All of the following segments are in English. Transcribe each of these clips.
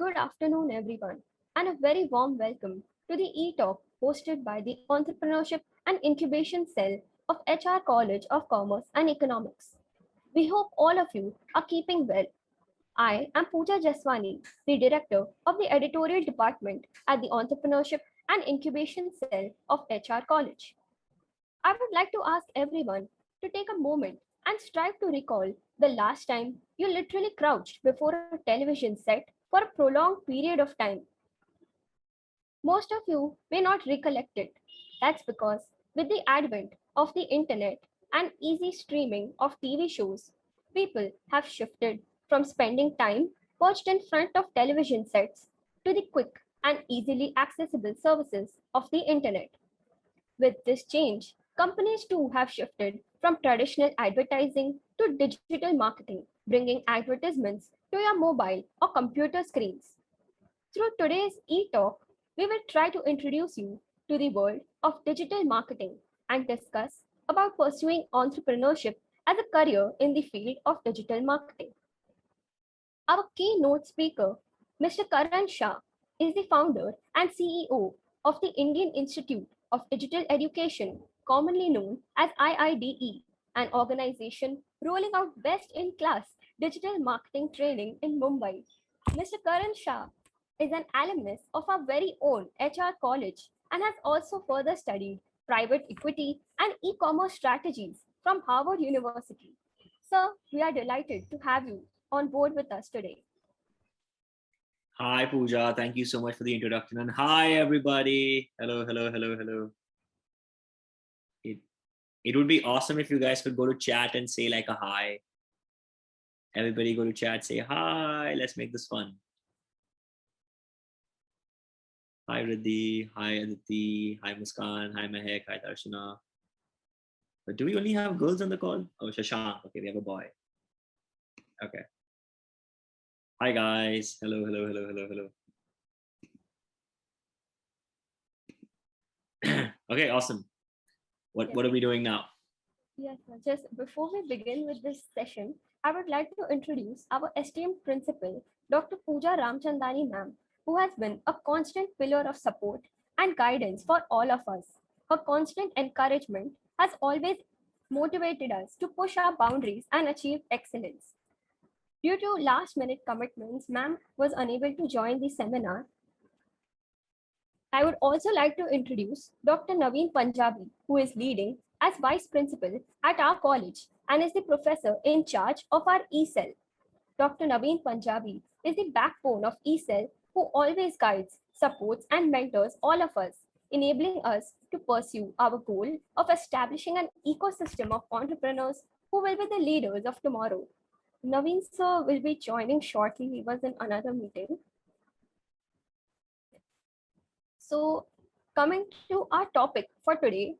Good afternoon, everyone, and a very warm welcome to the e-talk hosted by the Entrepreneurship and Incubation Cell of HR College of Commerce and Economics. We hope all of you are keeping well. I am Pooja Jaswani, the Director of the Editorial Department at the Entrepreneurship and Incubation Cell of HR College. I would like to ask everyone to take a moment and strive to recall the last time you literally crouched before a television set for a prolonged period of time. Most of you may not recollect it. That's because with the advent of the internet and easy streaming of TV shows, people have shifted from spending time perched in front of television sets to the quick and easily accessible services of the internet. With this change, companies too have shifted from traditional advertising to digital marketing, bringing advertisements to your mobile or computer screens. Through today's e-talk, we will try to introduce you to the world of digital marketing and discuss about pursuing entrepreneurship as a career in the field of digital marketing. Our keynote speaker, Mr. Karan Shah, is the founder and CEO of the Indian Institute of Digital Education, commonly known as IIDE, an organization rolling out best-in-class digital marketing training in Mumbai. Mr. Karan Shah is an alumnus of our very own HR college and has also further studied private equity and e-commerce strategies from Harvard University. Sir, we are delighted to have you on board with us today. Hi, Pooja. Thank you so much for the introduction. And hi, everybody. Hello, hello, hello, hello. It would be awesome if you guys could go to chat and say like a hi. Everybody go to chat, say hi. Let's make this fun. Hi, Riddhi. Hi, Aditi. Hi, Muskan. Hi, Mehak. Hi, Darshana. But do we only have girls on the call? Oh, Shashank. Okay, we have a boy. Okay. Hi, guys. Hello, hello, hello, hello, hello. Okay, awesome. What are we doing now? Yes, sir. Just before we begin with this session, I would like to introduce our esteemed principal, Dr. Pooja Ramchandani ma'am, who has been a constant pillar of support and guidance for all of us. Her constant encouragement has always motivated us to push our boundaries and achieve excellence. Due to last-minute commitments, ma'am was unable to join the seminar. I would also like to introduce Dr. Naveen Punjabi, who is leading as Vice Principal at our college and is the professor in charge of our E-Cell. Dr. Naveen Punjabi is the backbone of E-Cell who always guides, supports, and mentors all of us, enabling us to pursue our goal of establishing an ecosystem of entrepreneurs who will be the leaders of tomorrow. Naveen sir will be joining shortly. He was in another meeting. So coming to our topic for today,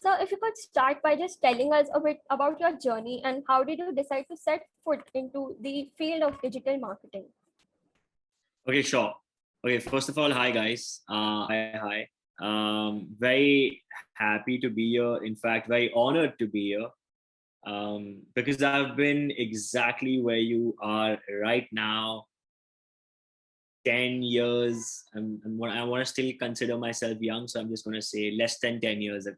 so if you could start by just telling us a bit about your journey and how did you decide to set foot into the field of digital marketing? Okay, sure. Okay, first of all, hi guys. Hi. Very happy to be here. In fact, very honored to be here. Because I've been exactly where you are right now. 10 years. I want to still consider myself young, so I'm just going to say less than 10 years ago.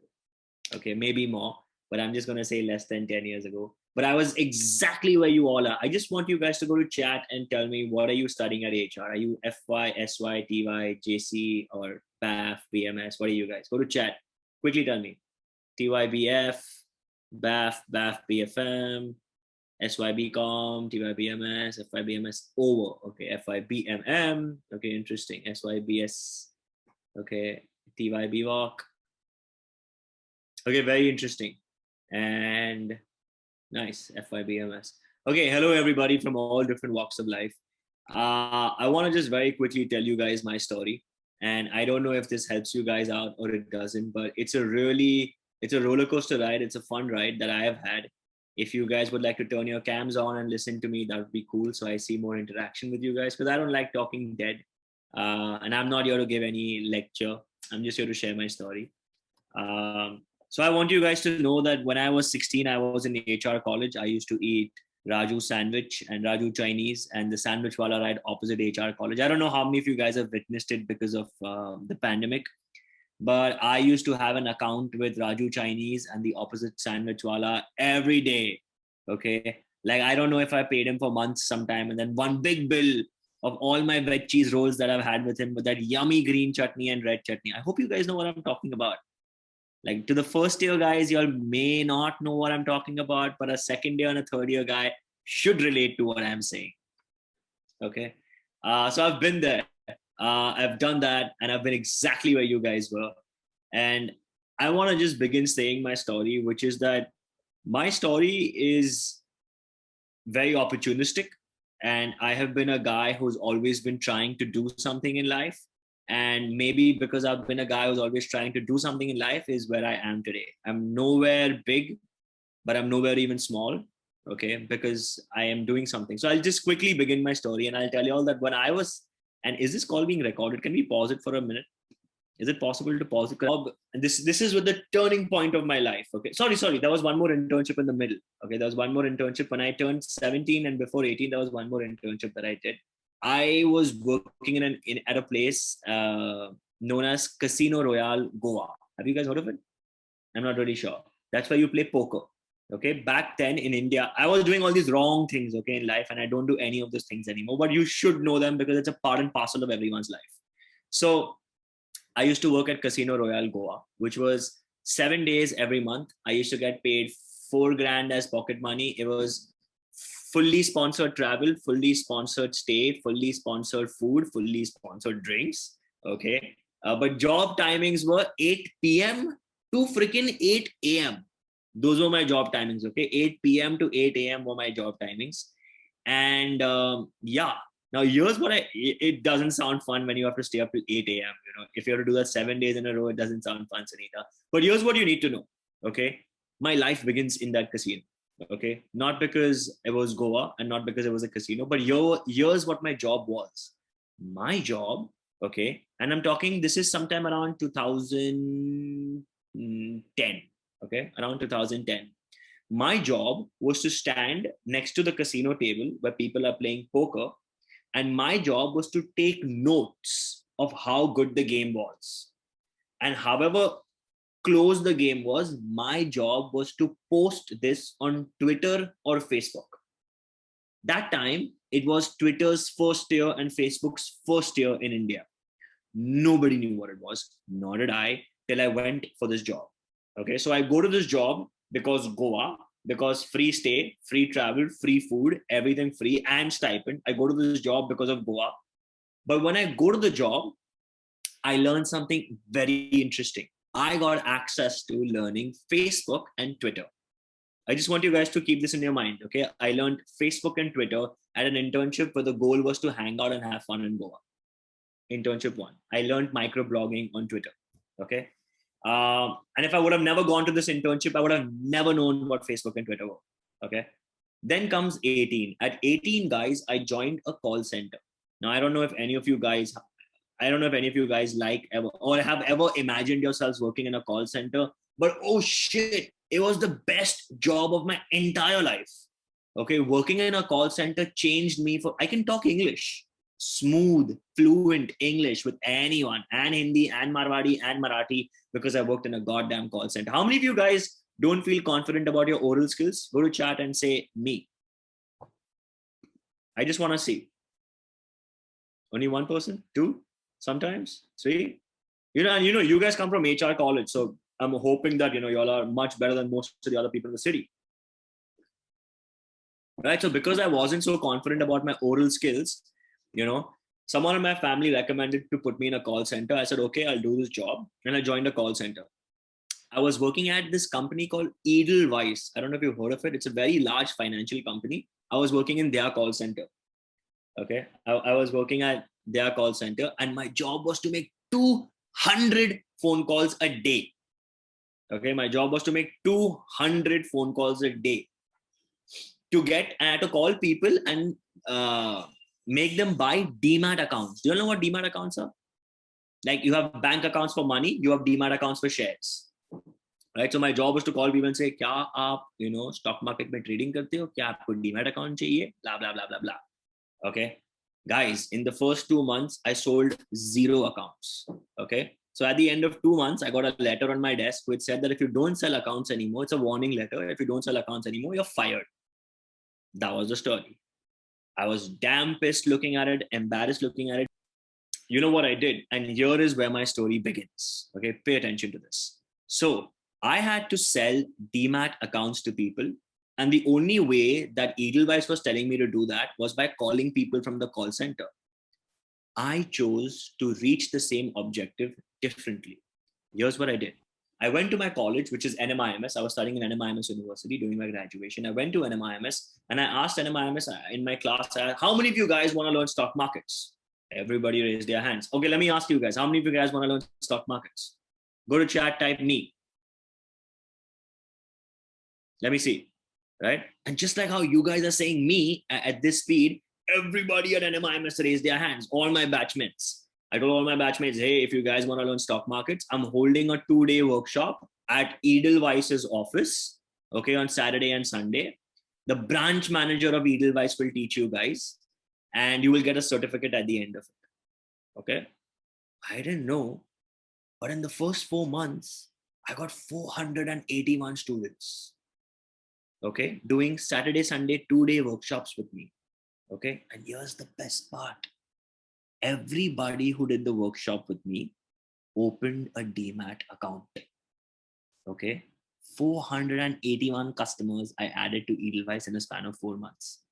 Okay, maybe more, but I'm just going to say less than 10 years ago. But I was exactly where you all are. I just want you guys to go to chat and tell me, what are you studying at HR? Are you FY, SY, TY, JC, or BAF, BMS? What are you guys? Go to chat. Quickly tell me. TY, BF, BAF, BFM, SYBCom, TYBMS, FYBMS over. Okay, FYBMM. Okay, interesting. SYBS. Okay, TYBVOC. Okay, very interesting. And nice, FYBMS. Okay, hello everybody from all different walks of life. I want to just very quickly tell you guys my story. And I don't know if this helps you guys out or it doesn't, but it's a roller coaster ride. It's a fun ride that I have had. If you guys would like to turn your cams on and listen to me, that would be cool. So I see more interaction with you guys, because I don't like talking dead. And I'm not here to give any lecture. I'm just here to share my story. So I want you guys to know that when I was 16, I was in HR college. I used to eat Raju Sandwich and Raju Chinese, and the sandwich wala right opposite HR college. I don't know how many of you guys have witnessed it because of the pandemic, but I used to have an account with Raju Chinese and the opposite sandwich wala every day. Okay. Like, I don't know if I paid him for months sometime, and then one big bill of all my veg cheese rolls that I've had with him with that yummy green chutney and red chutney. I hope you guys know what I'm talking about. Like, to the first year guys, y'all may not know what I'm talking about, but a second year and a third year guy should relate to what I'm saying. Okay. So I've been there. I've done that, and I've been exactly where you guys were. And I want to just begin saying my story, which is that my story is very opportunistic. And I have been a guy who's always been trying to do something in life. And maybe because I've been a guy who's always trying to do something in life is where I am today. I'm nowhere big, but I'm nowhere even small. Okay. Because I am doing something. So I'll just quickly begin my story, and I'll tell you all that when I was, and is this call being recorded? Can we pause it for a minute? Is it possible to pause it? And this is with the turning point of my life. Okay. Sorry. There was one more internship in the middle. Okay. There was one more internship when I turned 17, and before 18, there was one more internship that I did. I was working at a place known as Casino Royale Goa. Have you guys heard of it? I'm not really sure. That's where you play poker. Okay. Back then in India, I was doing all these wrong things, okay, in life, and I don't do any of those things anymore, but you should know them because it's a part and parcel of everyone's life. So I used to work at Casino Royale Goa, which was 7 days every month. I used to get paid $4,000 as pocket money. It was fully sponsored travel, fully sponsored stay, fully sponsored food, fully sponsored drinks. Okay. But job timings were 8 p.m. to freaking 8 a.m. Those were my job timings. Okay. 8 p.m. to 8 a.m. were my job timings. And yeah, now here's what it doesn't sound fun when you have to stay up till 8 a.m. If you have to do that 7 days in a row, it doesn't sound fun, Sunita. But here's what you need to know. Okay. My life begins in that casino. Okay. Not because it was Goa and not because it was a casino, but here's what my job was. My job, okay. And I'm talking, this is sometime around 2010. Okay. Around 2010. My job was to stand next to the casino table where people are playing poker. And my job was to take notes of how good the game was. And however close the game was, my job was to post this on Twitter or Facebook. That time, it was Twitter's first year and Facebook's first year in India. Nobody knew what it was, nor did I, till I went for this job. Okay, so I go to this job because Goa, because free stay, free travel, free food, everything free, and stipend. I go to this job because of Goa. But when I go to the job, I learned something very interesting. I got access to learning Facebook and Twitter. I just want you guys to keep this in your mind. Okay, I learned Facebook and Twitter at an internship where the goal was to hang out and have fun in Goa. Internship 1. I learned microblogging on Twitter. Okay. And if I would have never gone to this internship, I would have never known what Facebook and Twitter were. Okay. Then comes 18. At 18, guys, I joined a call center. Now, I don't know if any of you guys like ever or have ever imagined yourselves working in a call center, but oh shit, it was the best job of my entire life. Okay. Working in a call center changed me I can talk English. Smooth, fluent English with anyone, and Hindi and Marwadi and Marathi, because I worked in a goddamn call center. How many of you guys don't feel confident about your oral skills? Go to chat and say me. I just want to see. Only one person? Two? Sometimes? Three? You guys come from HR college, so I'm hoping that, y'all are much better than most of the other people in the city. Right? So because I wasn't so confident about my oral skills, someone in my family recommended to put me in a call center. I said, okay, I'll do this job. And I joined a call center. I was working at this company called Edelweiss. I don't know if you've heard of it. It's a very large financial company. I was working in their call center. Okay. I was working at their call center, and my job was to make 200 phone calls a day. Okay. My job was to make 200 phone calls a day to call people and make them buy demat accounts. Do you know what demat accounts are? Like, you have bank accounts for money, you have demat accounts for shares. right? So my job was to call people and say, क्या आप stock market में trading करते हो? क्या आपको demat account चाहिए? Blah blah blah blah blah. Okay, guys, in the first 2 months, I sold 0 accounts. Okay, so at the end of 2 months, I got a letter on my desk which said that if you don't sell accounts anymore, it's a warning letter. If you don't sell accounts anymore, you're fired. That was the story. I was damn pissed looking at it, embarrassed looking at it. You know what I did? And here is where my story begins. Okay, pay attention to this. So I had to sell demat accounts to people. And the only way that Edelweiss was telling me to do that was by calling people from the call center. I chose to reach the same objective differently. Here's what I did. I went to my college, which is NMIMS. I was studying in NMIMS University during my graduation. I went to NMIMS and I asked NMIMS in my class, how many of you guys want to learn stock markets? Everybody raised their hands. Okay, let me ask you guys, how many of you guys want to learn stock markets? Go to chat, type me. Let me see, right? And just like how you guys are saying me at this speed, everybody at NMIMS raised their hands, all my batchmates. I told all my batchmates, hey, if you guys want to learn stock markets, I'm holding a 2-day workshop at Edelweiss's office, okay, on Saturday and Sunday. The branch manager of Edelweiss will teach you guys, and you will get a certificate at the end of it, okay? I didn't know, but in the first 4 months, I got 481 students, okay, doing Saturday, Sunday, 2-day workshops with me, okay? And here's the best part. Everybody who did the workshop with me opened a demat account. Okay, 481 customers I added to Edelweiss in a span of 4 months.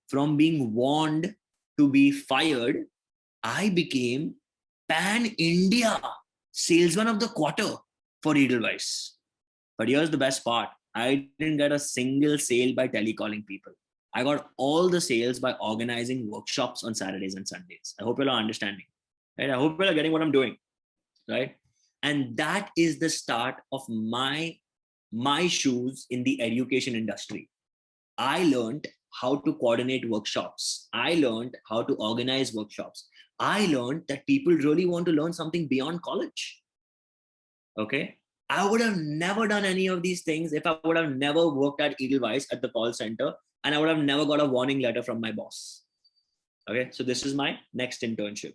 From being warned to be fired, I became pan-India salesman of the quarter for Edelweiss. But here's the best part. I didn't get a single sale by telecalling people. I got all the sales by organizing workshops on Saturdays and Sundays. I hope you're understanding, right? I hope you're getting what I'm doing, right? And that is the start of my shoes in the education industry. I learned how to coordinate workshops. I learned how to organize workshops. I learned that people really want to learn something beyond college. Okay. I would have never done any of these things if I would have never worked at Edelweiss at the call center, and I would have never got a warning letter from my boss. Okay, so this is my next internship.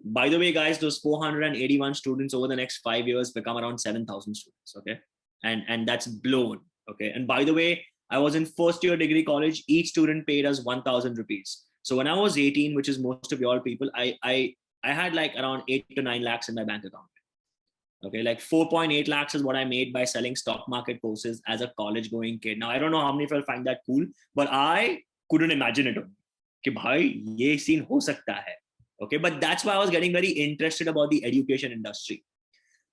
By the way, guys, those 481 students over the next 5 years become around 7,000 students. Okay, and that's blown. Okay, and by the way, I was in first year degree college. Each student paid us 1,000 rupees. So when I was 18, which is most of y'all people, I had like around 8 to 9 lakhs in my bank account. Okay, like 4.8 lakhs is what I made by selling stock market courses as a college going kid. Now, I don't know how many of you find that cool, but I couldn't imagine it. Ki bhai, ye scene ho sakta hai. Okay, but that's why I was getting very interested about the education industry.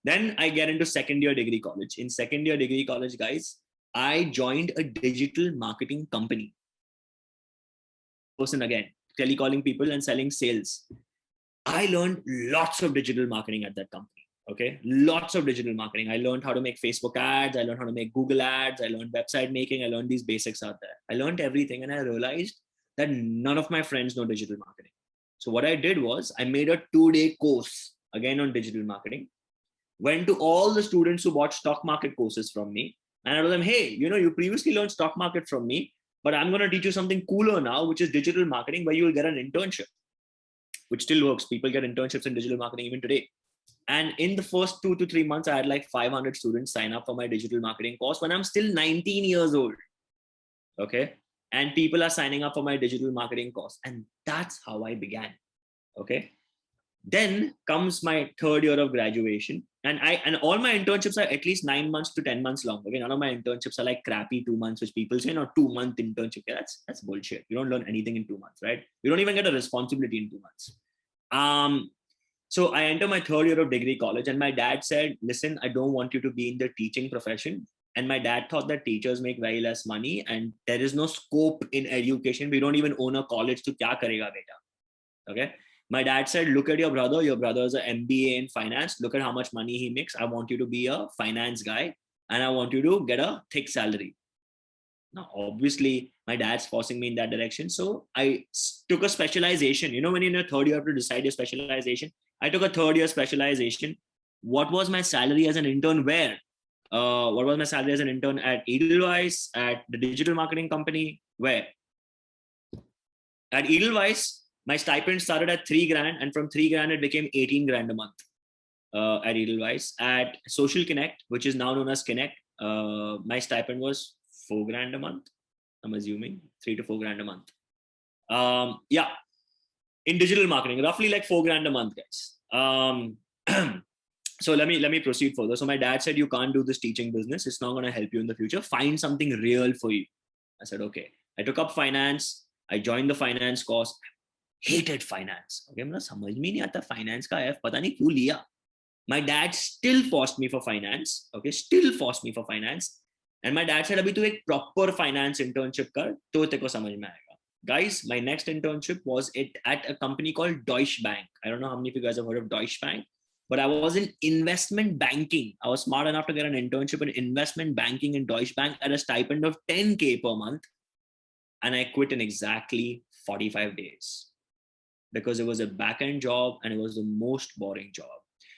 Then I get into second year degree college. In second year degree college, guys, I joined a digital marketing company. Person again, telecalling people and selling sales. I learned lots of digital marketing at that company. Okay, lots of digital marketing. I learned how to make Facebook ads. I learned how to make Google ads. I learned website making. I learned these basics out there. I learned everything, and I realized that none of my friends know digital marketing. So what I did was I made a 2-day course again on digital marketing. Went to all the students who bought stock market courses from me, and I told them, hey, you previously learned stock market from me, but I'm going to teach you something cooler now, which is digital marketing, where you will get an internship, which still works. People get internships in digital marketing even today. And in the first 2 to 3 months, I had like 500 students sign up for my digital marketing course when I'm still 19 years old. Okay. And people are signing up for my digital marketing course. And that's how I began. Okay. Then comes my third year of graduation. And all my internships are at least 9 months to 10 months long. Okay. None of my internships are like crappy 2 months, which people say, 2-month internship. Yeah, that's bullshit. You don't learn anything in 2 months, right? You don't even get a responsibility in 2 months. So I enter my third year of degree college, and my dad said, listen, I don't want you to be in the teaching profession. And my dad thought that teachers make very less money and there is no scope in education. We don't even own a college. To kya karega beta? Okay. My dad said, look at your brother. Your brother is an MBA in finance. Look at how much money he makes. I want you to be a finance guy and I want you to get a thick salary. Now, obviously, my dad's forcing me in that direction. So I took a specialization. When you're in your third year, you have to decide your specialization. I took a third year specialization. What was my salary as an intern? Where? What was my salary as an intern at Edelweiss, at the digital marketing company? Where? At Edelweiss, my stipend started at 3 grand, and from 3 grand, it became 18 grand a month at Edelweiss. At Social Connect, which is now known as Connect, my stipend was 4 grand a month. I'm assuming 3 to 4 grand a month. Yeah, in digital marketing, roughly like 4 grand a month, guys. So let me proceed further. So my dad said, you can't do this teaching business. It's not going to help you in the future. Find something real for you. I said, okay. I took up finance. I joined the finance course. Hated finance. Okay, मुझे समझ में नहीं आता finance का F पता नहीं क्यों लिया. My dad still forced me for finance. Okay, still forced me for finance. And my dad said, अभी तू एक proper finance internship कर तो तेरे को समझ में आएगा. Guys, my next internship was at a company called Deutsche Bank. I don't know how many of you guys have heard of Deutsche Bank, but I was in investment banking. I was smart enough to get an internship in investment banking in Deutsche Bank at a stipend of 10K per month. And I quit in exactly 45 days because it was a back-end job and it was the most boring job.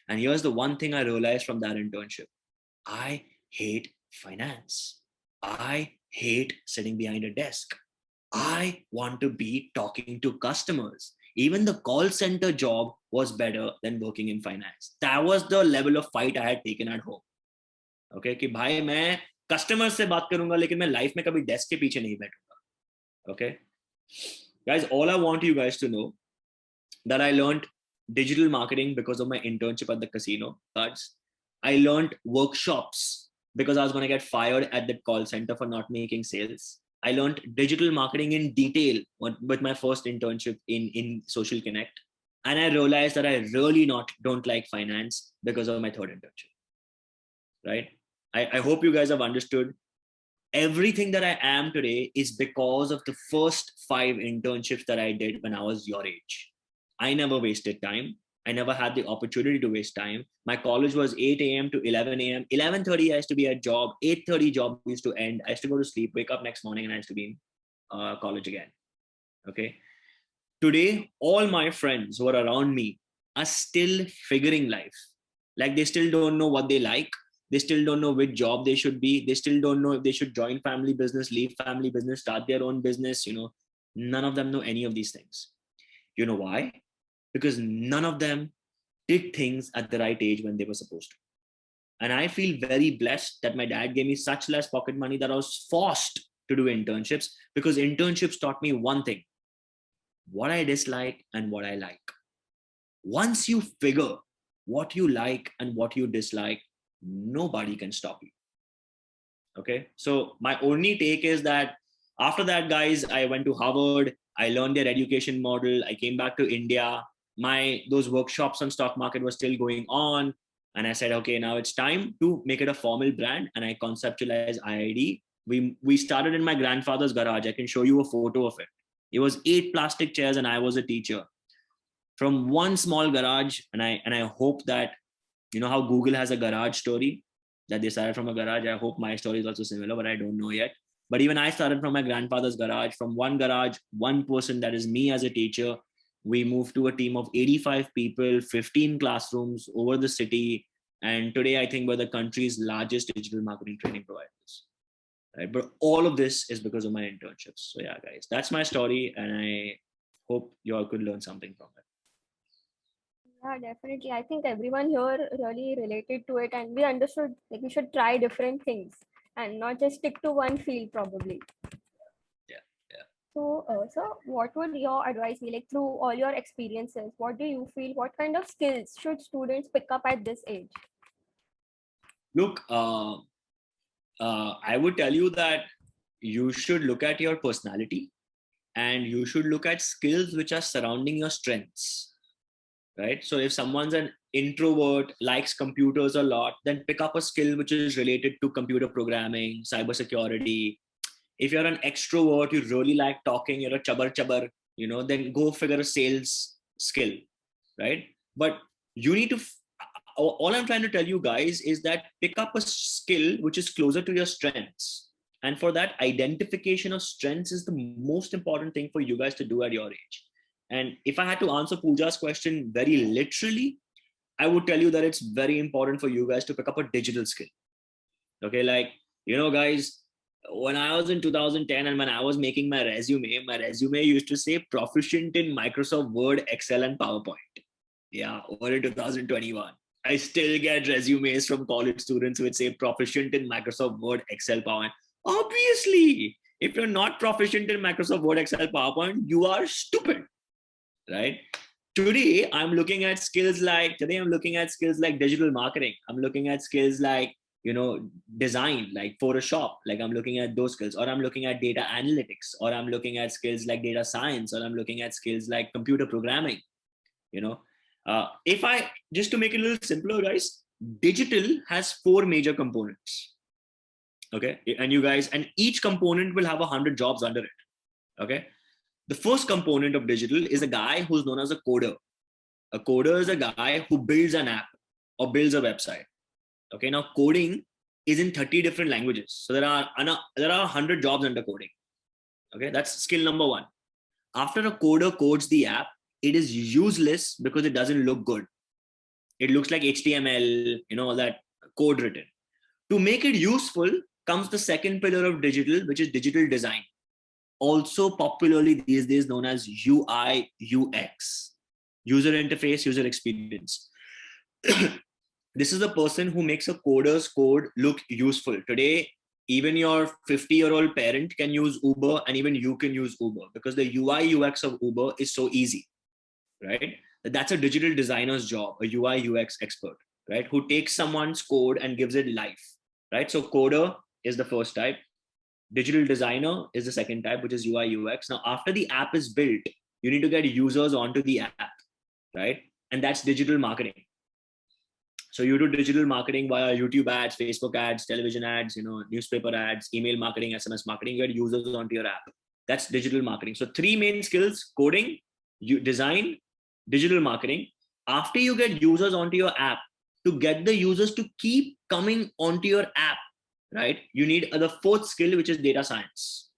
And here's the one thing I realized from that internship. I hate finance. I hate sitting behind a desk. I want to be talking to customers. Even the call center job was better than working in finance. That was the level of fight I had taken at home. Okay, कि भाई मैं customers से बात करूंगा लेकिन मैं life में कभी desk के पीछे नहीं बैठूंगा. Okay, guys, all I want you guys to know that I learned digital marketing because of my internship at the casino cards. I learned workshops because I was going to get fired at that call center for not making sales. I learned digital marketing in detail with my first internship in Social Connect. And I realized that I really don't like finance because of my third internship. Right? I hope you guys have understood. Everything that I am today is because of the first 5 internships that I did when I was your age. I never wasted time. I never had the opportunity to waste time. My college was 8 a.m. to 11 a.m. 11:30 I used to be at job. 8:30 job used to end. I used to go to sleep, wake up next morning, and I used to be in college again. Okay. Today, all my friends who are around me are still figuring life. Like they still don't know what they like. They still don't know which job they should be. They still don't know if they should join family business, leave family business, start their own business. None of them know any of these things. You know why? Because none of them did things at the right age when they were supposed to. And I feel very blessed that my dad gave me such less pocket money that I was forced to do internships, because internships taught me one thing: what I dislike and what I like. Once you figure what you like and what you dislike, nobody can stop you. Okay. So my only take is that after that, guys, I went to Harvard. I learned their education model. I came back to India. Those workshops on stock market were still going on. And I said, okay, now it's time to make it a formal brand. And I conceptualized IIDE. We started in my grandfather's garage. I can show you a photo of it. It was 8 plastic chairs and I was a teacher from one small garage. And I hope that, how Google has a garage story, that they started from a garage. I hope my story is also similar, but I don't know yet. But even I started from my grandfather's garage, from one garage, one person, that is me as a teacher. We moved to a team of 85 people, 15 classrooms over the city. And today, I think we're the country's largest digital marketing training providers. Right? But all of this is because of my internships. So yeah, guys, that's my story. And I hope you all could learn something from it. Yeah, definitely. I think everyone here really related to it, and we understood like we should try different things and not just stick to one field probably. Yeah. So what would your advice be, like through all your experiences? What do you feel? What kind of skills should students pick up at this age? Look, I would tell you that you should look at your personality and you should look at skills which are surrounding your strengths, right? So if someone's an introvert, likes computers a lot, then pick up a skill which is related to computer programming, cybersecurity. If you're an extrovert, you really like talking, you're a chabar, then go figure a sales skill, right? But you need to, all I'm trying to tell you guys is that pick up a skill which is closer to your strengths. And for that, identification of strengths is the most important thing for you guys to do at your age. And if I had to answer Pooja's question very literally, I would tell you that it's very important for you guys to pick up a digital skill. Okay, like, guys, when I was in 2010 and when I was making my resume used to say proficient in Microsoft Word, Excel, and PowerPoint. Yeah, over in 2021. I still get resumes from college students which say proficient in Microsoft Word, Excel, PowerPoint. Obviously, if you're not proficient in Microsoft Word, Excel, PowerPoint, you are stupid, right? Today I'm looking at skills like digital marketing. I'm looking at skills like, design, like Photoshop. Like I'm looking at those skills, or I'm looking at data analytics, or I'm looking at skills like data science, or I'm looking at skills like computer programming. You know, if I just to make it a little simpler, guys, digital has four major components. Okay, and each component will have 100 jobs under it. Okay, the first component of digital is a guy who's known as a coder. A coder is a guy who builds an app or builds a website. Okay, now coding is in 30 different languages. So there are 100 jobs under coding. Okay, that's skill number one. After a coder codes the app, it is useless because it doesn't look good. It looks like HTML, all that code written. To make it useful comes the second pillar of digital, which is digital design, also popularly these days known as UI UX, user interface, user experience. This is the person who makes a coder's code look useful. Today, even your 50-year-old parent can use Uber, and even you can use Uber because the UI UX of Uber is so easy, right? That's a digital designer's job, a UI UX expert, right? Who takes someone's code and gives it life, right? So coder is the first type. Digital designer is the second type, which is UI UX. Now, after the app is built, you need to get users onto the app, right? And that's digital marketing. So you do digital marketing via YouTube ads, Facebook ads, television ads, newspaper ads, email marketing, SMS marketing. You get users onto your app. That's digital marketing. So three main skills: coding, design, digital marketing. After you get users onto your app, to get the users to keep coming onto your app, right? You need the fourth skill, which is data science.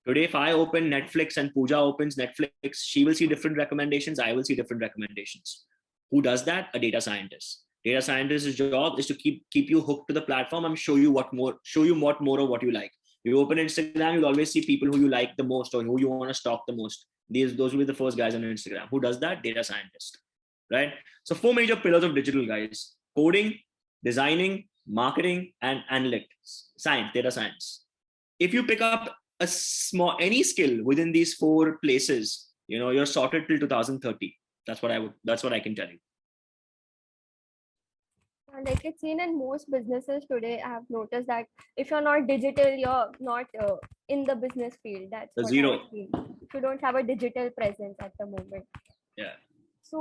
Today, if I open Netflix and Pooja opens Netflix, she will see different recommendations. I will see different recommendations. Who does that? A data scientist. Data scientist's job is to keep you hooked to the platform and show you what more of what you like. You open Instagram, you'll always see people who you like the most or who you want to stalk the most. Those will be the first guys on Instagram. Who does that? Data scientist, right? So four major pillars of digital, guys: coding, designing, marketing, and analytics, science, data science. If you pick up any skill within these four places, you're sorted till 2030. That's what I can tell you. Like it's seen in most businesses today, I have noticed that if you're not digital, you're not in the business field. That's The what I zero. have seen. If you don't have a digital presence at the moment. Yeah. So,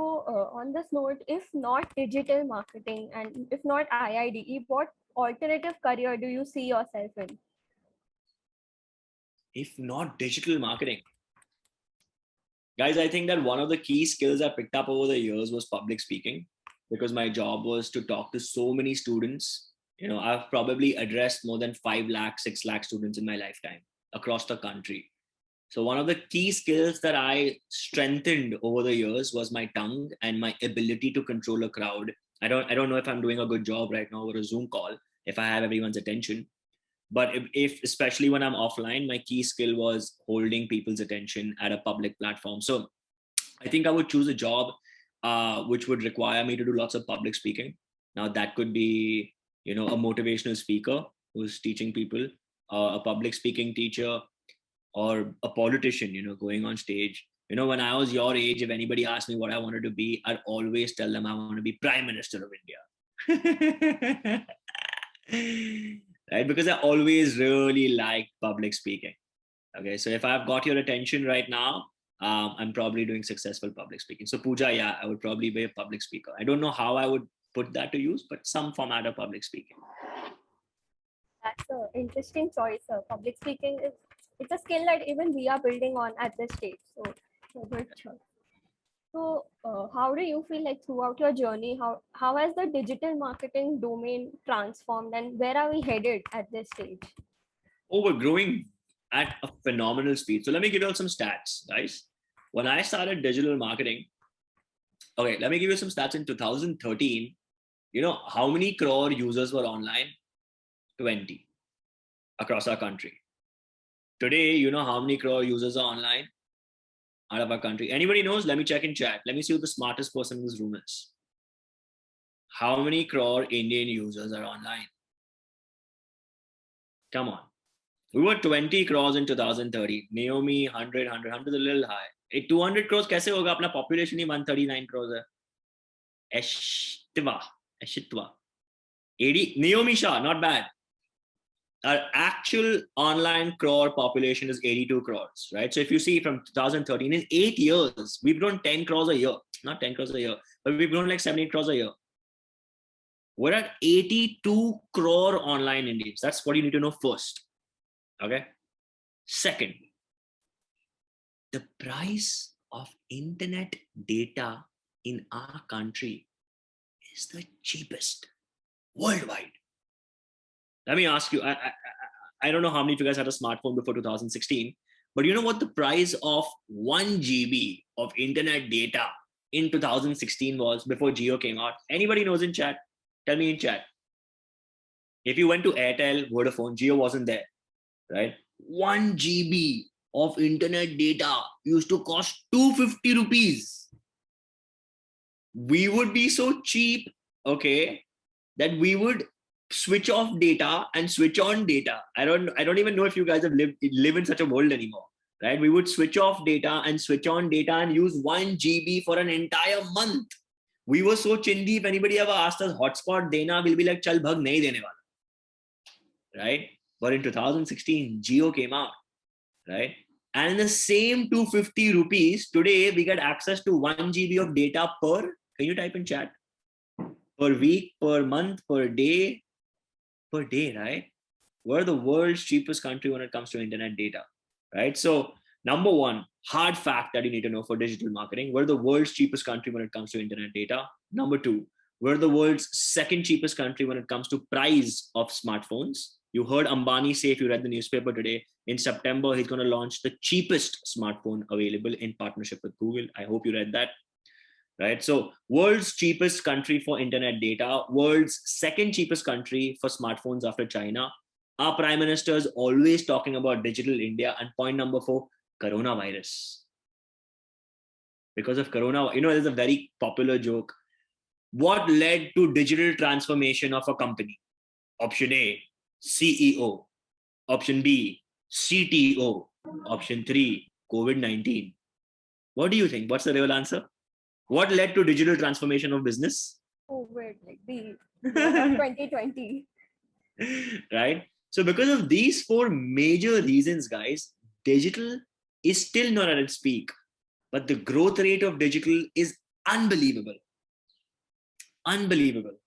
on this note, if not digital marketing and if not IIDE, what alternative career do you see yourself in? If not digital marketing, guys, I think that one of the key skills I picked up over the years was public speaking, because my job was to talk to so many students. I've probably addressed more than 5 lakh, 6 lakh students in my lifetime across the country. So one of the key skills that I strengthened over the years was my tongue and my ability to control a crowd. I don't know if I'm doing a good job right now over a Zoom call, if I have everyone's attention. But if especially when I'm offline, my key skill was holding people's attention at a public platform. So I think I would choose a job which would require me to do lots of public speaking. Now that could be, a motivational speaker who's teaching people, a public speaking teacher, or a politician, going on stage. When I was your age, if anybody asked me what I wanted to be, I'd always tell them I want to be Prime Minister of India. Right? Because I always really liked public speaking. Okay, so if I've got your attention right now, I'm probably doing successful public speaking. So Pooja, yeah, I would probably be a public speaker. I don't know how I would put that to use, but some format of public speaking. That's an interesting choice. Public speaking is it's a skill that even we are building on at this stage. So, good choice. So, how do you feel like throughout your journey? How has the digital marketing domain transformed, and where are we headed at this stage? Oh, we're growing at a phenomenal speed. So let me give you all some stats, guys. When I started digital marketing, okay, let me give you some stats in 2013. You know how many crore users were online? 20 across our country. Today, you know how many crore users are online out of our country? Anybody knows? Let me check in chat. Let me see who the smartest person in this room is. How many crore Indian users are online? Come on. We were 20 crores in 2030. Naomi, 100 is a little high. 200 crores कैसे होगा? अपना population ही 139 crores है. Eshitwa. 80. Naomi Shah, not bad. Our actual online crore population is 82 crores, right? So if you see from 2013, in 8 years, we've grown 10 crores a year. Not 10 crores a year, but we've grown like 7, 8 crores a year. We're at 82 crore online Indians. That's what you need to know first. Okay. Second, the price of internet data in our country is the cheapest worldwide. Let me ask you, I don't know how many of you guys had a smartphone before 2016, but you know what the price of 1 GB of internet data in 2016 was before Jio came out? Anybody knows in chat? Tell me in chat. If you went to Airtel, Vodafone, Jio wasn't there, right? 1 GB of internet data used to cost 250 rupees. We would be so cheap, okay, that we would switch off data and switch on data. I don't even know if you guys have live in such a world anymore, right? We would switch off data and switch on data and use 1 GB for an entire month. We were so chindi. If anybody ever asked us hotspot dena, we'll be like, chal bhag nahi dene wala, right? But in 2016, Jio came out, right? And the same 250 rupees, today we get access to 1 GB of data per, can you type in chat? Per week, per month, per day, right? We're the world's cheapest country when it comes to internet data, right? So number one, hard fact that you need to know for digital marketing, we're the world's cheapest country when it comes to internet data. Number two, we're the world's second cheapest country when it comes to price of smartphones. You heard Ambani say, if you read the newspaper today, in September, he's going to launch the cheapest smartphone available in partnership with Google. I hope you read that. Right? So world's cheapest country for internet data, world's second cheapest country for smartphones after China. Our prime minister is always talking about digital India. And point number 4, coronavirus. Because of corona, you know, there's a very popular joke. What led to digital transformation of a company? Option A, CEO. Option B, CTO. Option 3, COVID-19. What do you think? What's the real answer? What led to digital transformation of business? COVID, like the 2020. Right? So because of these 4 major reasons, guys, digital is still not at its peak, but the growth rate of digital is unbelievable. Unbelievable.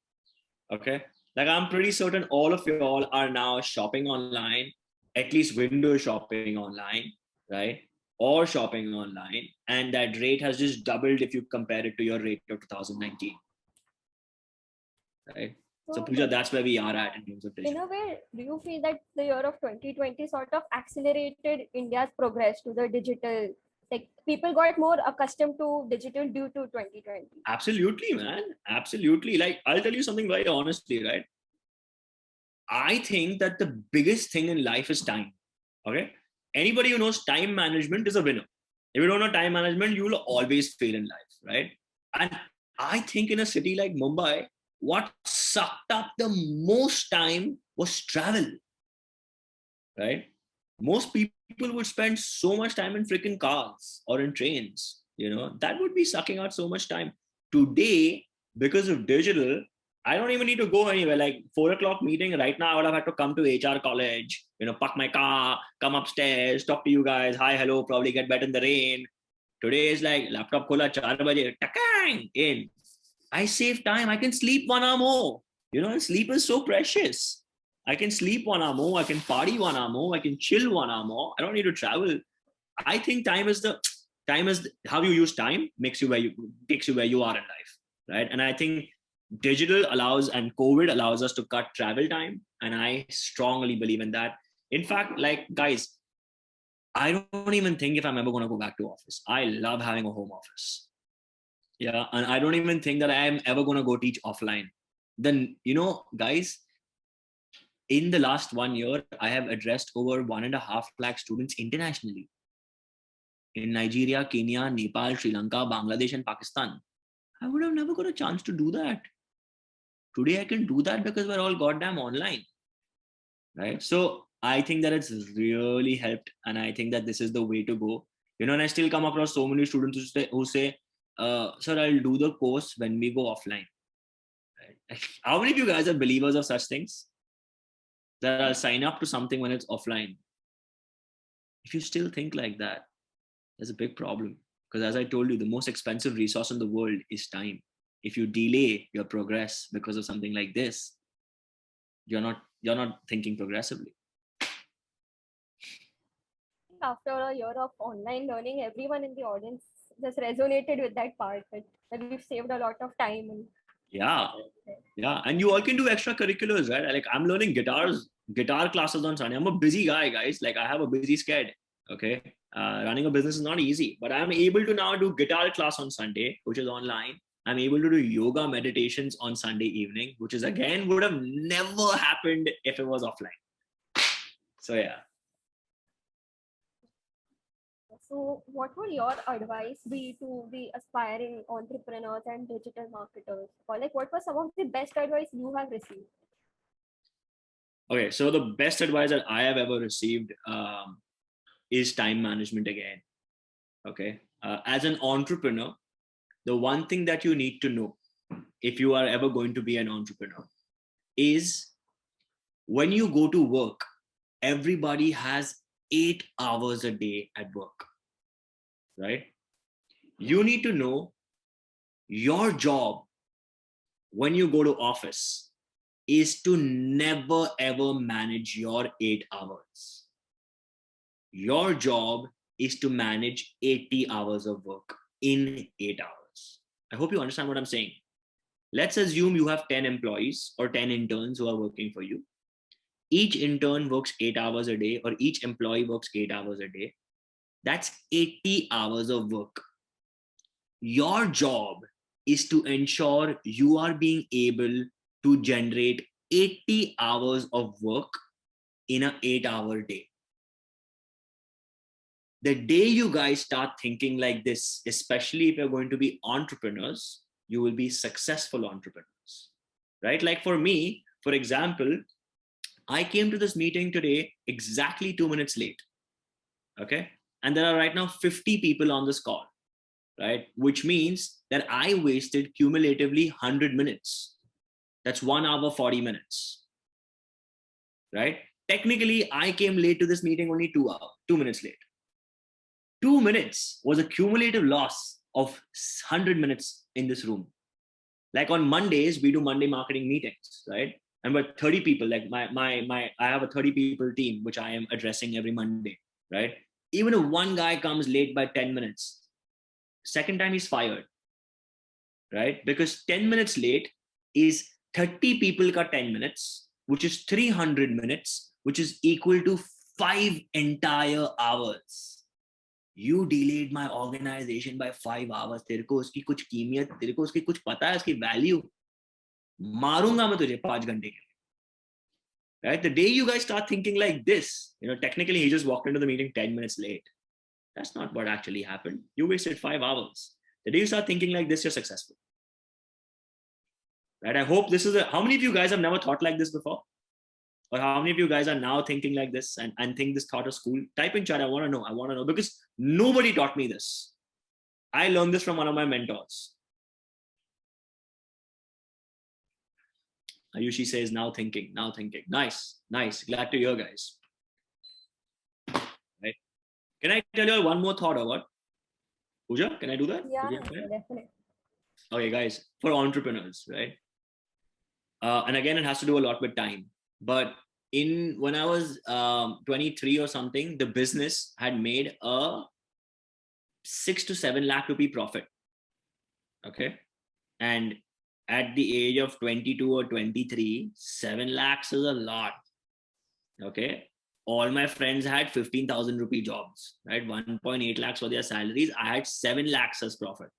Okay. Like I'm pretty certain all of you all are now shopping online, at least window shopping online, right? Or shopping online. And that rate has just doubled if you compare it to your rate of 2019. Right? So Pooja, that's where we are at in terms of digital. In a way, do you feel that the year of 2020 sort of accelerated India's progress to the digital? Like people got more accustomed to digital due to 2020. Absolutely, man. Absolutely. Like I'll tell you something very honestly, right? I think that the biggest thing in life is time. Okay. Anybody who knows time management is a winner. If you don't know time management, you will always fail in life, right? And I think in a city like Mumbai, what sucked up the most time was travel, right? Most people would spend so much time in freaking cars or in trains, you know, that would be sucking out so much time. Today, because of digital, I don't even need to go anywhere. Like 4 o'clock meeting right now, I would have had to come to HR college, you know, park my car, come upstairs, talk to you guys. Hi, hello, probably get better in the rain. Today is like laptop khola 4 baje, takang, in. I save time. I can sleep 1 hour more. You know, sleep is so precious. I can sleep 1 hour more. I can party 1 hour more. I can chill 1 hour more. I don't need to travel. I think time is how you use time takes you where you are in life, right? And I think digital allows and COVID allows us to cut travel time, and I strongly believe in that. In fact, like guys, I don't even think if I'm ever going to go back to office. I love having a home office. Yeah, and I don't even think that I am ever going to go teach offline. Then, you know, guys, in the last 1 year, I have addressed over 1.5 lakh students internationally in Nigeria, Kenya, Nepal, Sri Lanka, Bangladesh, and Pakistan. I would have never got a chance to do that. Today, I can do that because we're all goddamn online, right? So I think that it's really helped, and I think that this is the way to go. And I still come across so many students who say, "Sir, I'll do the course when we go offline." Right? How many of you guys are believers of such things? That I'll sign up to something when it's offline. If you still think like that, there's a big problem. Because as I told you, the most expensive resource in the world is time. If you delay your progress because of something like this, you're not thinking progressively. After a year of online learning, everyone in the audience just resonated with that part that we've saved a lot of time. And yeah, and you all can do extracurriculars, right? Like I'm learning guitar classes on Sunday. I'm a busy guy, guys. Like I have a busy schedule. Okay, running a business is not easy, but I'm able to now do guitar class on Sunday, which is online. I'm able to do yoga meditations on Sunday evening, which is again would have never happened if it was offline. So yeah. So, what would your advice be to the aspiring entrepreneurs and digital marketers? Or like, what was some of the best advice you have received? Okay, so the best advice that I have ever received is time management again. Okay, as an entrepreneur, the one thing that you need to know if you are ever going to be an entrepreneur is when you go to work, everybody has 8 hours a day at work, right? You need to know your job when you go to office is to never ever manage your 8 hours. Your job is to manage 80 hours of work in 8 hours. I hope you understand what I'm saying. Let's assume you have 10 employees or 10 interns who are working for you. Each intern works 8 hours a day, or each employee works 8 hours a day. That's 80 hours of work. Your job is to ensure you are being able to generate 80 hours of work in an 8-hour day. The day you guys start thinking like this, especially if you're going to be entrepreneurs, you will be successful entrepreneurs, right? Like for me, for example, I came to this meeting today exactly 2 minutes late. Okay. And there are right now 50 people on this call, right? Which means that I wasted cumulatively 100 minutes. That's 1 hour, 40 minutes, right? Technically, I came late to this meeting only 2 minutes late. 2 minutes was a cumulative loss of 100 minutes in this room. Like on Mondays, we do Monday marketing meetings, right? And we're 30 people, like I have a 30 people team, which I am addressing every Monday, right? Even if one guy comes late by 10 minutes, second time he's fired, right? Because 10 minutes late is 30 people ka 10 minutes, which is 300 minutes, which is equal to 5 entire hours. You delayed my organization by 5 hours. तेरे को उसकी कुछ कीमियत, तेरे को उसकी कुछ पता है, उसकी वैल्यू मारूंगा मैं तुझे 5 घंटे के लिए. Right? The day you guys start thinking like this, technically he just walked into the meeting 10 minutes late. That's not what actually happened. You wasted 5 hours. The day you start thinking like this, you're successful. Right? I hope this is how many of you guys have never thought like this before? Or how many of you guys are now thinking like this and think this thought of school? Type in chat. I want to know because nobody taught me this. I learned this from one of my mentors. Ayushi says, now thinking. Nice. Glad to hear, guys. Right? Can I tell you one more thought or what? Pooja, can I do that? Yeah, definitely. Okay, guys, for entrepreneurs, right? And again, it has to do a lot with time. But when I was 23 or something, the business had made a 6 to 7 lakh rupee profit. Okay. And at the age of 22 or 23, 7 lakhs is a lot. Okay. All my friends had 15,000 rupee jobs, right? 1.8 lakhs for their salaries. I had 7 lakhs as profit.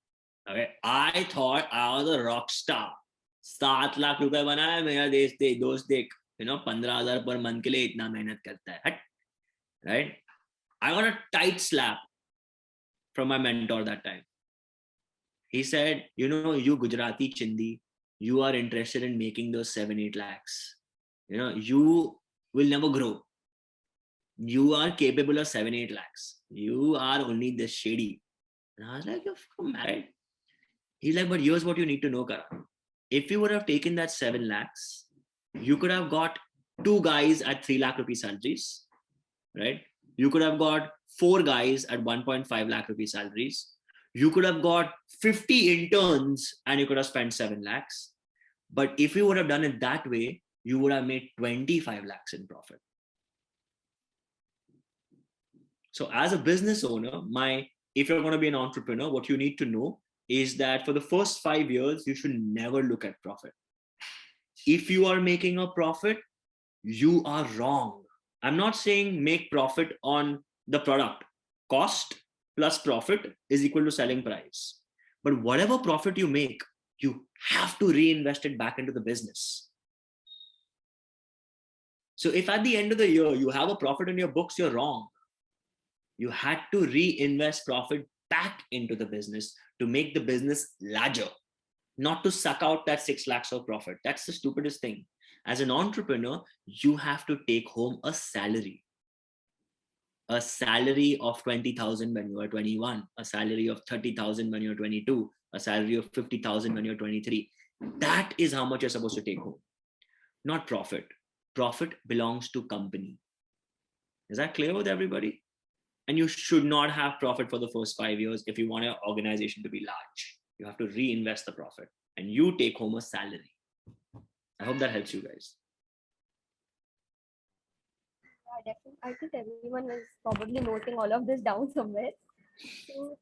Okay. I thought I was a rock star. 7 lakh रुपए बनाया मेरा दोस्त देख 15,000 per month के लिए इतना मेहनत करता है, हट, right? I got a tight slap from my mentor that time. He said, you Gujarati Chindi, you are interested in making those 7-8 lakhs. You will never grow. You are capable of 7-8 lakhs. You are only this shady. And I was like, you're fucking mad. He's like, but here's what you need to know, Karan. If you would have taken that 7 lakhs, you could have got 2 guys at 3 lakh rupee salaries, right? You could have got 4 guys at 1.5 lakh rupee salaries. You could have got 50 interns and you could have spent 7 lakhs. But if you would have done it that way, you would have made 25 lakhs in profit. So as a business owner, if you're going to be an entrepreneur, what you need to know is that for the first 5 years, you should never look at profit. If you are making a profit, you are wrong. I'm not saying make profit on the product. Cost plus profit is equal to selling price. But whatever profit you make, you have to reinvest it back into the business. So if at the end of the year you have a profit in your books, you're wrong. You had to reinvest profit back into the business to make the business larger, not to suck out that 6 lakhs of profit. That's the stupidest thing. As an entrepreneur, you have to take home a salary of 20,000 when you are 21, a salary of 30,000 when you're 22, a salary of 50,000 when you're 23. That is how much you're supposed to take home, not profit. Profit belongs to company. Is that clear with everybody? And you should not have profit for the first 5 years if you want your organization to be large. You have to reinvest the profit and you take home a salary. I hope that helps you guys. Yeah, definitely. I think everyone is probably noting all of this down somewhere. So,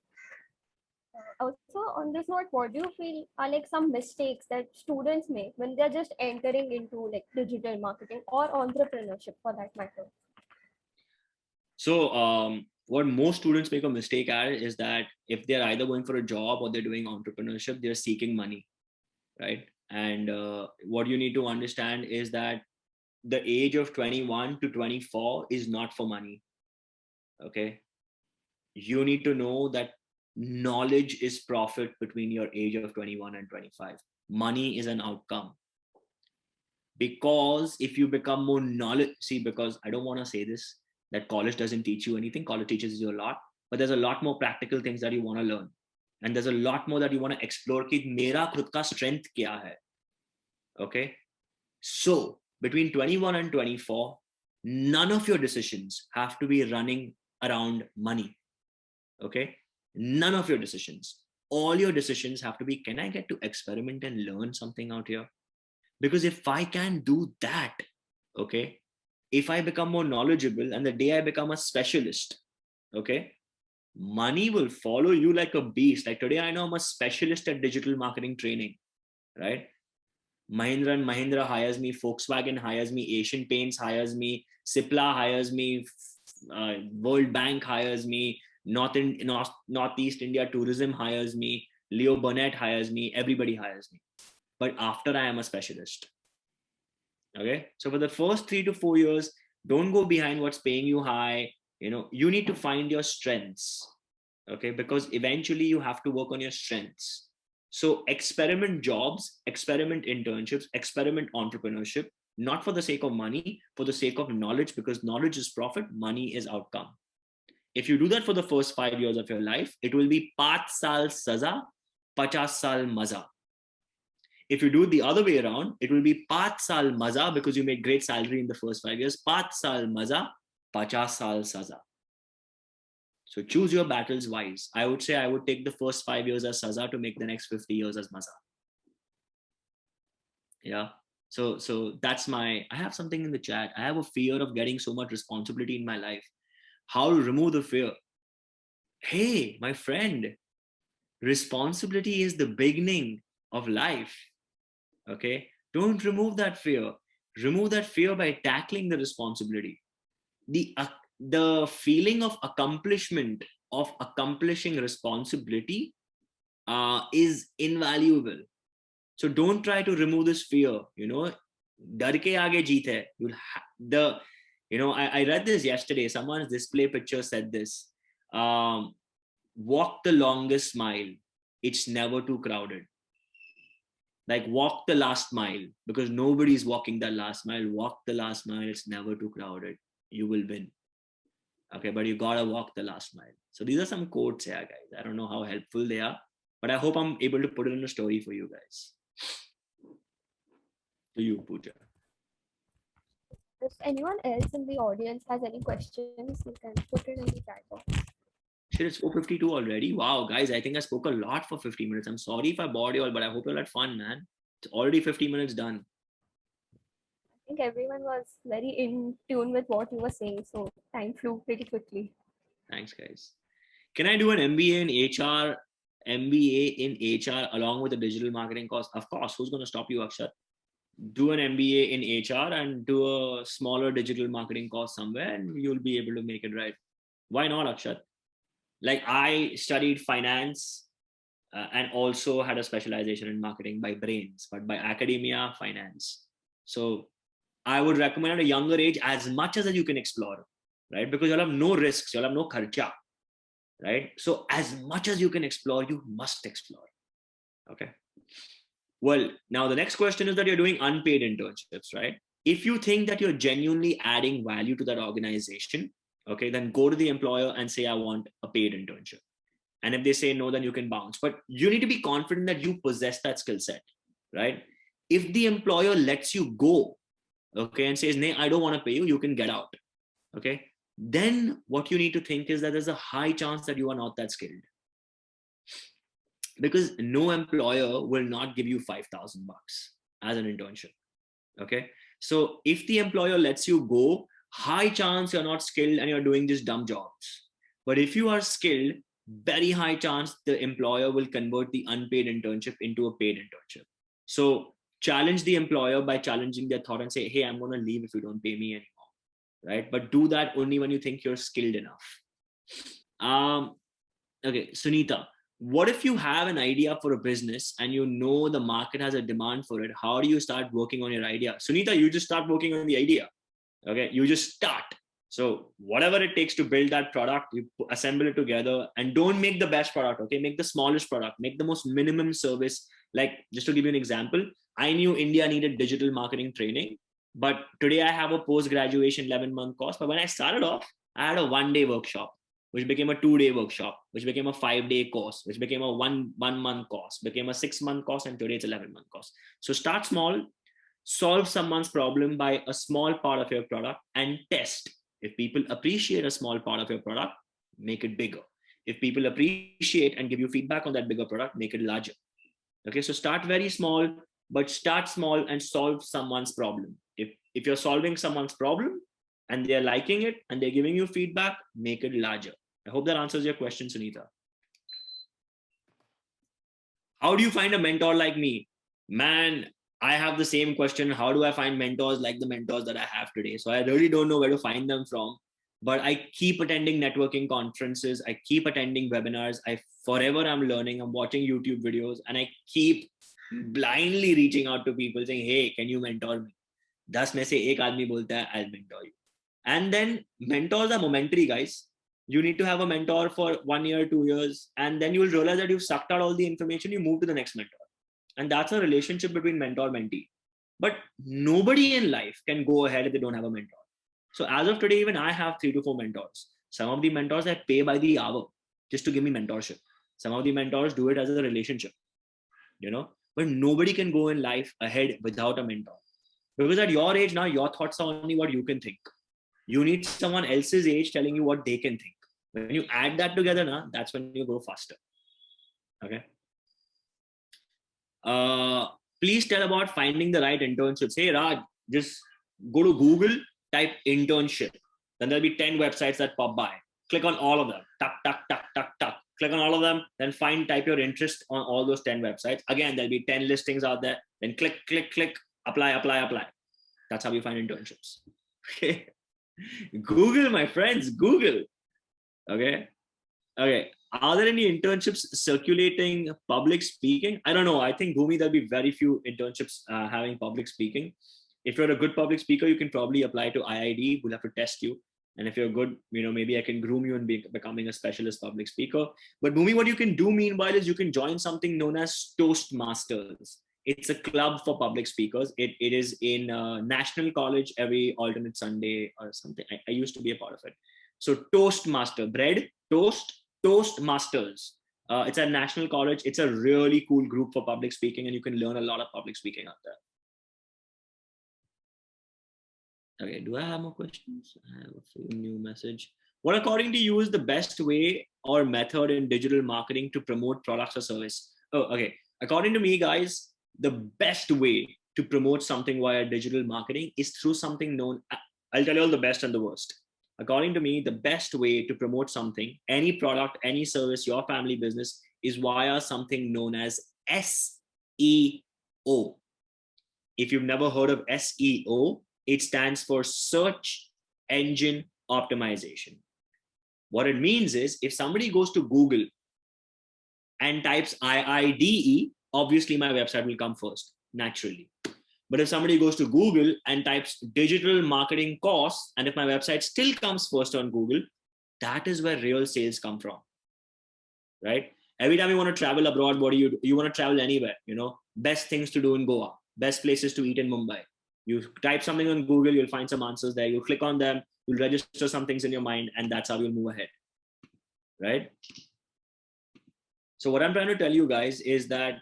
also on this note, what do you feel are like some mistakes that students make when they're just entering into like digital marketing or entrepreneurship for that matter? So what most students make a mistake at is that if they're either going for a job or they're doing entrepreneurship, they're seeking money, right? And what you need to understand is that the age of 21 to 24 is not for money. Okay. You need to know that knowledge is profit between your age of 21 and 25. Money is an outcome. Because if you become more knowledge, because I don't want to say this, that college doesn't teach you anything. College teaches you a lot, but there's a lot more practical things that you want to learn. And there's a lot more that you want to explore. Ki mera khud ka strength kya hai? Okay. So between 21 and 24, none of your decisions have to be running around money. Okay. None of your decisions. All your decisions have to be, can I get to experiment and learn something out here? Because if I can do that, okay, if I become more knowledgeable and the day I become a specialist, okay, money will follow you like a beast. Like today, I know I'm a specialist at digital marketing training, right? Mahindra and Mahindra hires me, Volkswagen hires me, Asian Paints hires me, Cipla hires me, World Bank hires me, Northeast India Tourism hires me, Leo Burnett hires me, everybody hires me. But after I am a specialist. Okay. So for the first 3 to 4 years, don't go behind what's paying you high. You need to find your strengths. Okay. Because eventually you have to work on your strengths. So experiment jobs, experiment internships, experiment entrepreneurship, not for the sake of money, for the sake of knowledge, because knowledge is profit, money is outcome. If you do that for the first 5 years of your life, it will be 5 saal saza, 50 saal maza. If you do it the other way around, it will be 5 saal maza because you make great salary in the first 5 years, 5 saal maza, 50 saal saza. So choose your battles wise. I would say I would take the first 5 years as saza to make the next 50 years as maza. Yeah. So that's I have something in the chat. I have a fear of getting so much responsibility in my life. How to remove the fear? Hey, my friend, responsibility is the beginning of life. Okay. Don't remove that fear. Remove that fear by tackling the responsibility. The feeling of accomplishment of accomplishing responsibility is invaluable. So don't try to remove this fear. डर के आगे जीत है. I read this yesterday. Someone's display picture said this. Walk the longest mile. It's never too crowded. Like walk the last mile, because nobody's walking that last mile. Walk the last mile. It's never too crowded. You will win. Okay, but you gotta walk the last mile. So these are some quotes here, guys. I don't know how helpful they are, but I hope I'm able to put it in a story for you guys. To you, Pooja. If anyone else in the audience has any questions, you can put it in the chat box. Shit, it's 4:52 already. Wow, guys, I think I spoke a lot for 50 minutes. I'm sorry if I bored you all, but I hope you all had fun, man. It's already 50 minutes done. I think everyone was very in tune with what you were saying, so time flew pretty quickly. Thanks, guys. Can I do an MBA in HR, MBA in HR along with a digital marketing course? Of course. Who's going to stop you, Akshat? Do an MBA in HR and do a smaller digital marketing course somewhere, and you'll be able to make it right. Why not, Akshat? Like I studied finance and also had a specialization in marketing by brains, but by academia, finance. So I would recommend at a younger age as much as you can explore, right? Because you'll have no risks, you'll have no kharcha, right? So as much as you can explore, you must explore. Okay. Well, now the next question is that you're doing unpaid internships, right? If you think that you're genuinely adding value to that organization, okay, then go to the employer and say, I want a paid internship. And if they say no, then you can bounce. But you need to be confident that you possess that skill set, right? If the employer lets you go, okay, and says, "Nay, I don't want to pay you," you can get out, okay? Then what you need to think is that there's a high chance that you are not that skilled, because no employer will not give you $5,000 as an internship, okay? So if the employer lets you go, high chance you're not skilled and you're doing just dumb jobs. But if you are skilled, very high chance the employer will convert the unpaid internship into a paid internship. So challenge the employer by challenging their thought and say, hey, I'm going to leave if you don't pay me anymore, right? But do that only when you think you're skilled enough. Okay, Sunita, what if you have an idea for a business and you know the market has a demand for it? How do you start working on your idea? Sunita, you just start working on the idea. Okay, you just start. So whatever it takes to build that product, you assemble it together, and don't make the best product. Okay, make the smallest product, make the most minimum service. Like, just to give you an example, I knew India needed digital marketing training, but today I have a post-graduation 11-month course. But when I started off, I had a 1-day workshop, which became a 2-day workshop, which became a 5-day course, which became a one month course, became a 6-month course, and today it's 11-month course. So start small, solve someone's problem by a small part of your product, and test. If people appreciate a small part of your product, make it bigger. If people appreciate and give you feedback on that bigger product, make it larger. Okay, so start very small, but start small and solve someone's problem. If you're solving someone's problem and they're liking it and they're giving you feedback, make it larger. I hope that answers your question, Sunita. How do you find a mentor like me? Man, I have the same question. How do I find mentors like the mentors that I have today? So I really don't know where to find them from, but I keep attending networking conferences. I keep attending webinars. I'm learning. I'm watching YouTube videos, and I keep blindly reaching out to people saying, hey, can you mentor me? 10 में से एक आदमी बोलता है, I'll mentor you. And then mentors are momentary, guys. You need to have a mentor for 1 year, 2 years, and then you'll realize that you've sucked out all the information. You move to the next mentor. And that's a relationship between mentor and mentee. But nobody in life can go ahead if they don't have a mentor. So as of today, even I have 3 to 4 mentors. Some of the mentors I pay by the hour just to give me mentorship. Some of the mentors do it as a relationship, but nobody can go in life ahead without a mentor. Because at your age now, your thoughts are only what you can think. You need someone else's age telling you what they can think. When you add that together, that's when you grow faster. Okay. Please tell about finding the right internships. Hey, Raj, just go to Google, type internship. Then there'll be 10 websites that pop by. Click on all of them. Tuck, tuck, tuck, tuck, tuck. Click on all of them. Then type your interest on all those 10 websites. Again, there'll be 10 listings out there. Then click, click, click. Apply, apply, apply. That's how you find internships. Okay. Google, my friends, Google. Okay. Okay. Are there any internships circulating public speaking? I don't know. I think, Bhumi, there'll be very few internships having public speaking. If you're a good public speaker, you can probably apply to IIDE. We'll have to test you. And if you're good, maybe I can groom you in becoming a specialist public speaker. But Bhumi, what you can do meanwhile is you can join something known as Toastmasters. It's a club for public speakers. It is in National College every alternate Sunday or something. I used to be a part of it. So Toastmaster, bread, toast, Toastmasters. It's at National College. It's a really cool group for public speaking, and you can learn a lot of public speaking out there. Okay, do I have more questions? I have a few new message. What, according to you, is the best way or method in digital marketing to promote products or service? Oh, okay. According to me, guys, the best way to promote something via digital marketing is through something known. I'll tell you all the best and the worst. According to me, the best way to promote something, any product, any service, your family business, is via something known as SEO. If you've never heard of SEO, it stands for search engine optimization. What it means is if somebody goes to Google and types IIDE, obviously my website will come first, naturally. But if somebody goes to Google and types digital marketing course, and if my website still comes first on Google, that is where real sales come from, right? Every time you want to travel abroad, what do? You want to travel anywhere, best things to do in Goa, best places to eat in Mumbai. You type something on Google, you'll find some answers there. You'll click on them, you'll register some things in your mind, and that's how you'll move ahead, right? So what I'm trying to tell you guys is that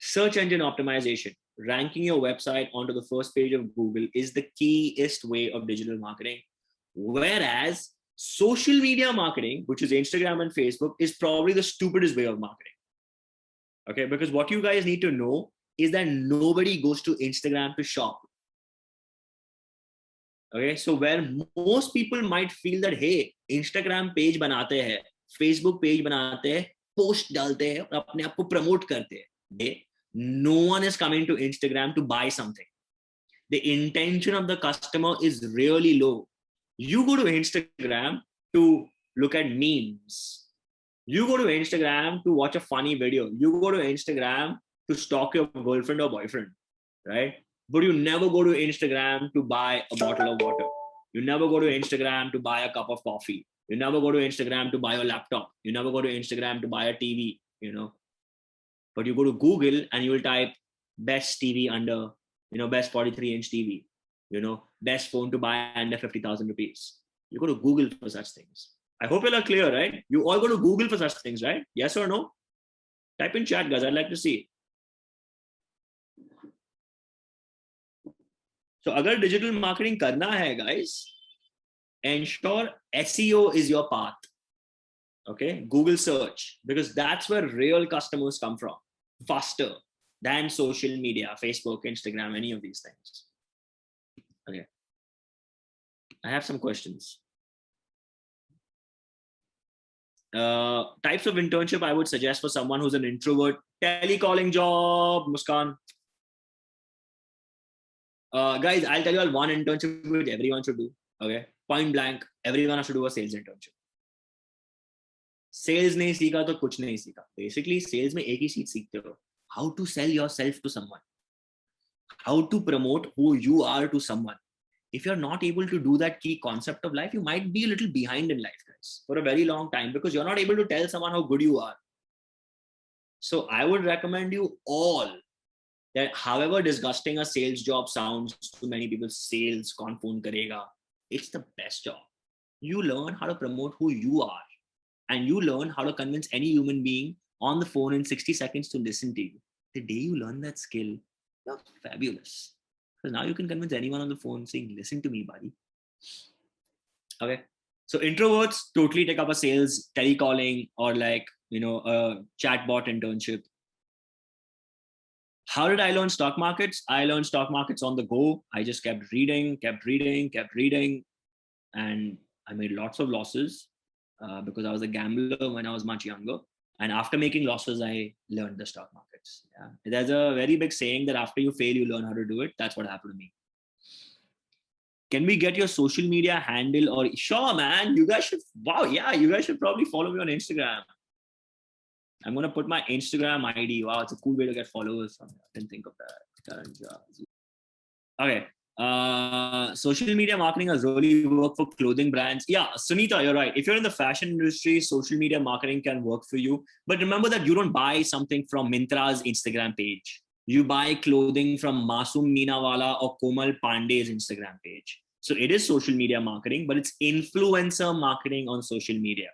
search engine optimization, ranking your website onto the first page of Google, is the keyest way of digital marketing. Whereas social media marketing, which is Instagram and Facebook, is probably the stupidest way of marketing. Okay, because what you guys need to know is that nobody goes to Instagram to shop. Okay, so where most people might feel that, hey, Instagram page banate hai, Facebook page banate hai, post dalte hai, aur apne aap ko promote karte hai. Hey, no one is coming to Instagram to buy something. The intention of the customer is really low. You go to Instagram to look at memes. You go to Instagram to watch a funny video. You go to Instagram to stalk your girlfriend or boyfriend, right? But you never go to Instagram to buy a bottle of water. You never go to Instagram to buy a cup of coffee. You never go to Instagram to buy a laptop. You never go to Instagram to buy a TV, But you go to Google and you will type best TV under, best 43-inch TV, best phone to buy under 50,000 rupees. You go to Google for such things. I hope you are clear, right? You all go to Google for such things, right? Yes or no? Type in chat, guys. I'd like to see. So, agar digital marketing karna hai, guys, ensure SEO is your path. Okay, Google search, because that's where real customers come from, faster than social media, Facebook, Instagram, any of these things. Okay, I have some questions. Types of internship I would suggest for someone who's an introvert. Telecalling job, Muskan. Guys, I'll tell you all one internship which everyone should do. Okay, point blank, everyone has to do a sales internship. Sales नहीं सीखा तो कुछ नहीं सीखा. Basically, sales में एक ही चीज सीखते हो. How to sell yourself to someone. How to promote who you are to someone. If you're not able to do that key concept of life, you might be a little behind in life, guys, for a very long time, because you're not able to tell someone how good you are. So I would recommend you all that however disgusting a sales job sounds to many people, sales, kaun phone karega, it's the best job. You learn how to promote who you are, and you learn how to convince any human being on the phone in 60 seconds to listen to you. The day you learn that skill, you're fabulous. Because now you can convince anyone on the phone saying, listen to me, buddy. Okay. So introverts totally take up a sales, telecalling, or a chatbot internship. How did I learn stock markets? I learned stock markets on the go. I just kept reading. And I made lots of losses because I was a gambler when I was much younger. And after making losses, I learned the stock markets. Yeah. There's a very big saying that after you fail, you learn how to do it. That's what happened to me. Can we get your social media handle? Or sure, man, you guys should, you guys should probably follow me on Instagram. I'm going to put my Instagram ID. Wow, it's a cool way to get followers from. I didn't think of that. Karan Shah. Okay. Social media marketing has really worked for clothing brands. Yeah, Sunita, you're right. If you're in the fashion industry, social media marketing can work for you. But remember that you don't buy something from Mintra's Instagram page. You buy clothing from Masum Meenawala or Komal Pandey's Instagram page. So it is social media marketing, but it's influencer marketing on social media.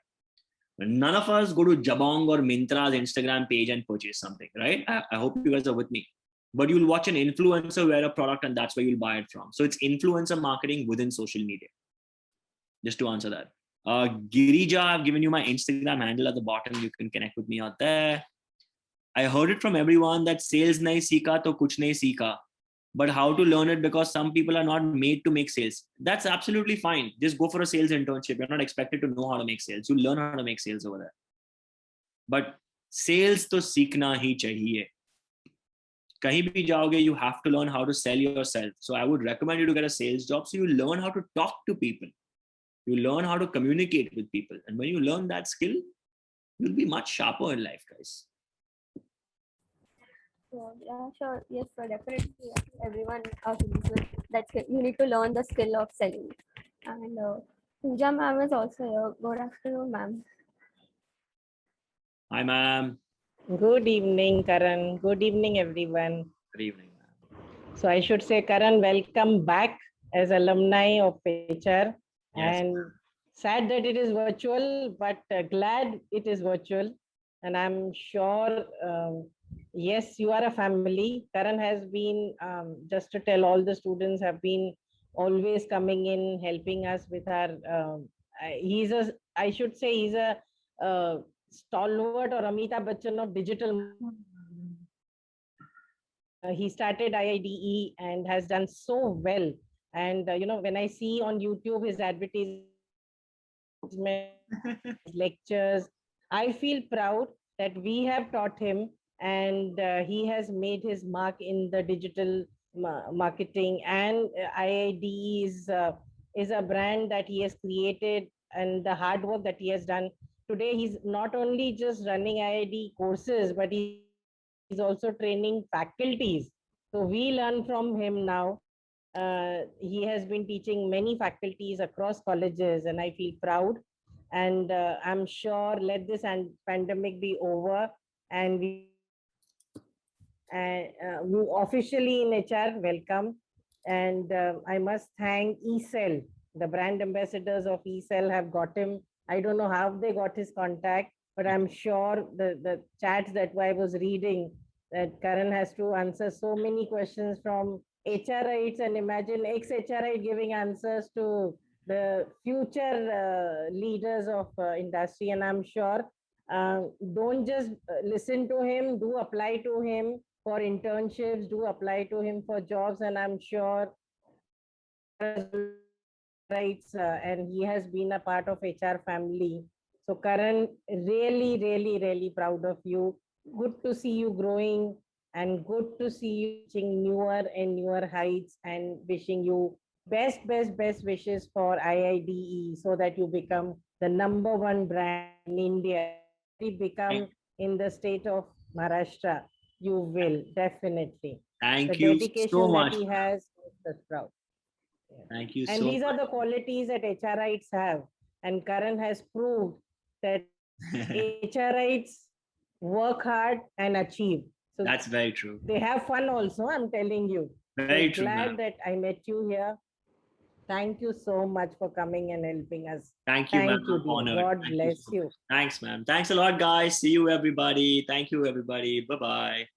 None of us go to Jabong or Mintra's Instagram page and purchase something, right? I hope you guys are with me. But you'll watch an influencer wear a product and that's where you'll buy it from. So it's influencer marketing within social media. Just to answer that. Girija, I've given you my Instagram handle at the bottom. You can connect with me out there. I heard it from everyone that sales nahi seekha to kuch nahi seekha. But how to learn it, because some people are not made to make sales. That's absolutely fine. Just go for a sales internship. You're not expected to know how to make sales. You learn how to make sales over there. But sales to सीखना ही चाहिए. कहीं भी जाओगे, you have to learn how to sell yourself. So I would recommend you to get a sales job so you learn how to talk to people. You learn how to communicate with people. And when you learn that skill, you'll be much sharper in life, guys. Yeah, sure. Yes, sir, definitely. Yes, everyone agrees with that skill. You need to learn the skill of selling. And Pooja ma'am is also here. Good afternoon, ma'am. Hi, ma'am. Good evening, Karan. Good evening, everyone. Good evening, ma'am. So I should say, Karan, welcome back as alumni of HR. Yes. And sad that it is virtual, but glad it is virtual. And I'm sure, yes, you are a family. Karan has been, just to tell all the students, have been always coming in, helping us with our, I should say he's a stalwart or Amitabh Bachchan of digital. He started IIDE and has done so well. And, when I see on YouTube his advertisements, lectures, I feel proud that we have taught him, and he has made his mark in the digital marketing. And IIDE is a brand that he has created, and the hard work that he has done. Today, he's not only just running IID courses, but he's also training faculties. So we learn from him now. He has been teaching many faculties across colleges, and I feel proud. And I'm sure let this pandemic be over, and we officially in HR welcome. And I must thank eCell. The brand ambassadors of eCell have got him. I don't know how they got his contact, but I'm sure the chats that I was reading, that Karan has to answer so many questions from HRites, and imagine ex-HRite giving answers to the future leaders of industry. And I'm sure, don't just listen to him, do apply to him for internships, do apply to him for jobs. And I'm sure rights, and he has been a part of HR family. So Karan, really, really, really proud of you. Good to see you growing, and good to see you reaching newer and newer heights, and wishing you best wishes for IIDE, so that you become the #1 brand in India. You become in the state of Maharashtra. You will definitely. Thank The you dedication so that much. he has makes us proud. Thank you And so these are much. the qualities that HRites have. And Karan has proved that HRites work hard and achieve. So That's very true. they have fun also, I'm telling you. Very So true, glad ma'am. that I met you here. Thank you so much for coming and helping us. Thank you, ma'am. Thank you, I'm dear. honored. God Thank you bless so you. much. Thanks, ma'am. Thanks a lot, guys. See you, everybody. Thank you, everybody. Bye-bye.